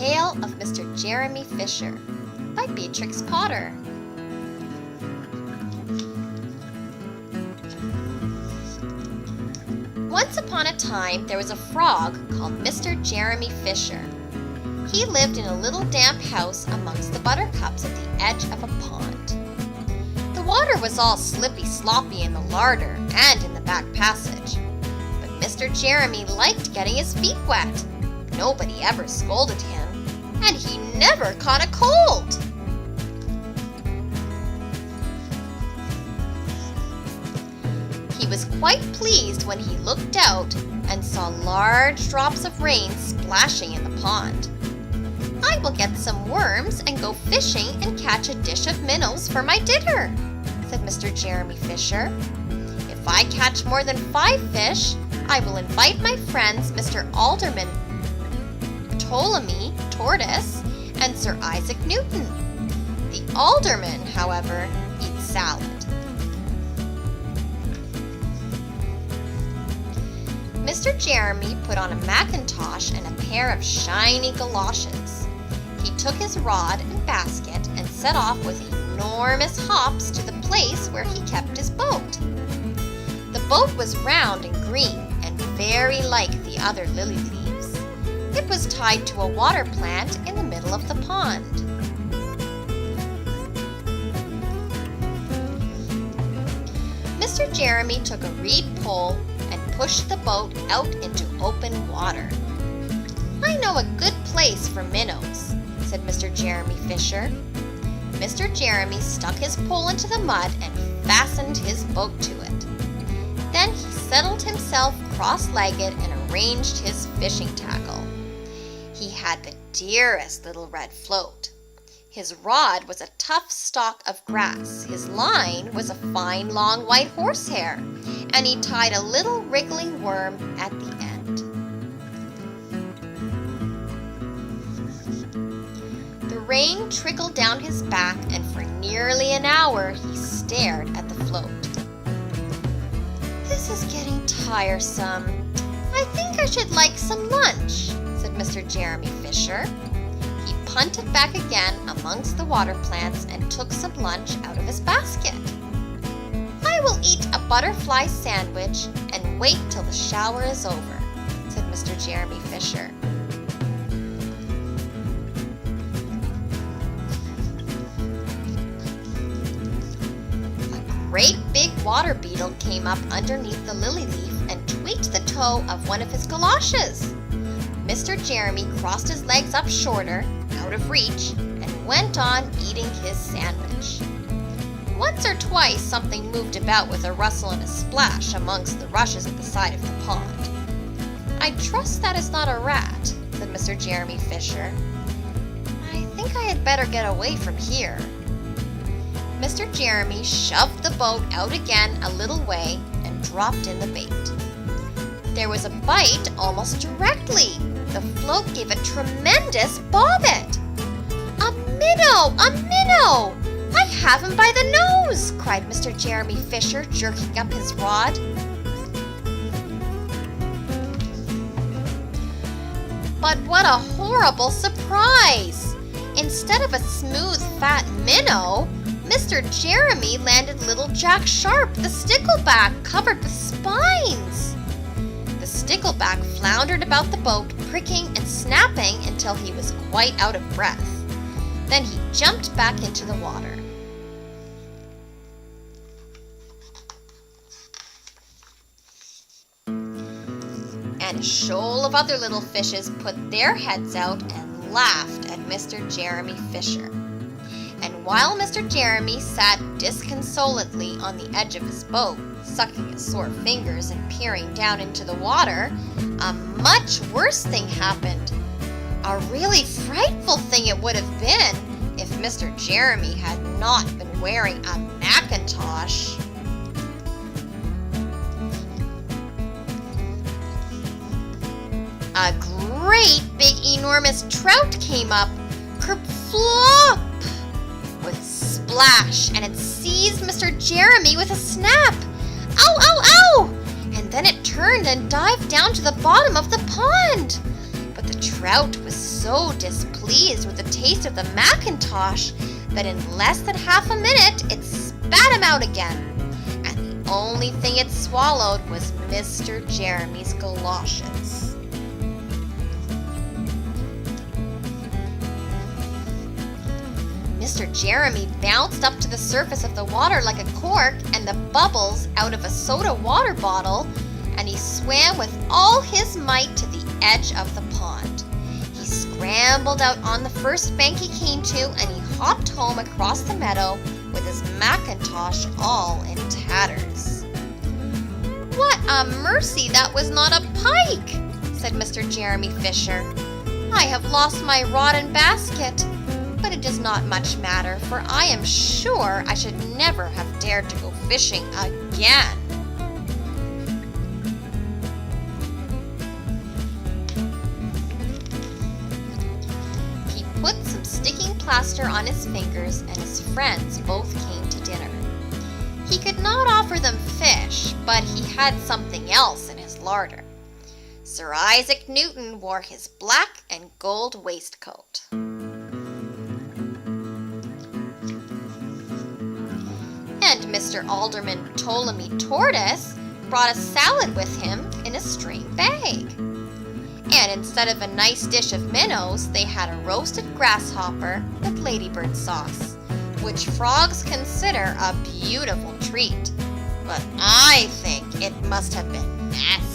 Tale of Mr. Jeremy Fisher by Beatrix Potter. Once upon a time, there was a frog called Mr. Jeremy Fisher. He lived in a little damp house amongst the buttercups at the edge of a pond. The water was all slippy-sloppy in the larder and in the back passage. But Mr. Jeremy liked getting his feet wet. Nobody ever scolded him, and he never caught a cold. He was quite pleased when he looked out and saw large drops of rain splashing in the pond. "I will get some worms and go fishing and catch a dish of minnows for my dinner," said Mr. Jeremy Fisher. "If I catch more than 5 fish, I will invite my friends Mr. Alderman Ptolemy Tortoise and Sir Isaac Newton. The alderman, however, eats salad." Mr. Jeremy put on a mackintosh and a pair of shiny galoshes. He took his rod and basket and set off with enormous hops to the place where he kept his boat. The boat was round and green and very like the other lily leaves. It was tied to a water plant in the middle of the pond. Mr. Jeremy took a reed pole and pushed the boat out into open water. "I know a good place for minnows," said Mr. Jeremy Fisher. Mr. Jeremy stuck his pole into the mud and fastened his boat to it. Then he settled himself cross-legged and arranged his fishing tackle. He had the dearest little red float. His rod was a tough stalk of grass, his line was a fine long white horsehair, and he tied a little wriggling worm at the end. The rain trickled down his back, and for nearly an hour he stared at the float. "This is getting tiresome. I think I should like some lunch," said Mr. Jeremy Fisher. He punted back again amongst the water plants and took some lunch out of his basket. "I will eat a butterfly sandwich and wait till the shower is over," said Mr. Jeremy Fisher. A great big water beetle came up underneath the lily leaf and tweaked the toe of one of his galoshes. Mr. Jeremy crossed his legs up shorter, out of reach, and went on eating his sandwich. Once or twice something moved about with a rustle and a splash amongst the rushes at the side of the pond. "I trust that is not a rat," said Mr. Jeremy Fisher. "I think I had better get away from here." Mr. Jeremy shoved the boat out again a little way and dropped in the bait. There was a bite almost directly. The float gave a tremendous bobbit. "A minnow! A minnow! I have him by the nose!" cried Mr. Jeremy Fisher, jerking up his rod. But what a horrible surprise! Instead of a smooth, fat minnow, Mr. Jeremy landed little Jack Sharp, the stickleback, covered with spines. The stickleback floundered about the boat, pricking and snapping until he was quite out of breath. Then he jumped back into the water. And a shoal of other little fishes put their heads out and laughed at Mr. Jeremy Fisher. And while Mr. Jeremy sat disconsolately on the edge of his boat, sucking his sore fingers and peering down into the water, a much worse thing happened. A really frightful thing it would have been if Mr. Jeremy had not been wearing a mackintosh. A great big enormous trout came up, kerplop, with a splash, and it seized Mr. Jeremy with a snap. "Ow, ow, ow!" And then it turned and dived down to the bottom of the pond. But the trout was so displeased with the taste of the Macintosh that in less than half a minute it spat him out again, and the only thing it swallowed was Mr. Jeremy's galoshes. Mr. Jeremy bounced up to the surface of the water like a cork and the bubbles out of a soda water bottle, and he swam with all his might to the edge of the pond. He scrambled out on the first bank he came to, and he hopped home across the meadow with his Macintosh all in tatters. "What a mercy that was not a pike," said Mr. Jeremy Fisher. "I have lost my rod and basket, but it does not much matter, for I am sure I should never have dared to go fishing again." He put some sticking plaster on his fingers, and his friends both came to dinner. He could not offer them fish, but he had something else in his larder. Sir Isaac Newton wore his black and gold waistcoat. And Mr. Alderman Ptolemy Tortoise brought a salad with him in a string bag. And instead of a nice dish of minnows, they had a roasted grasshopper with ladybird sauce, which frogs consider a beautiful treat. But I think it must have been nasty.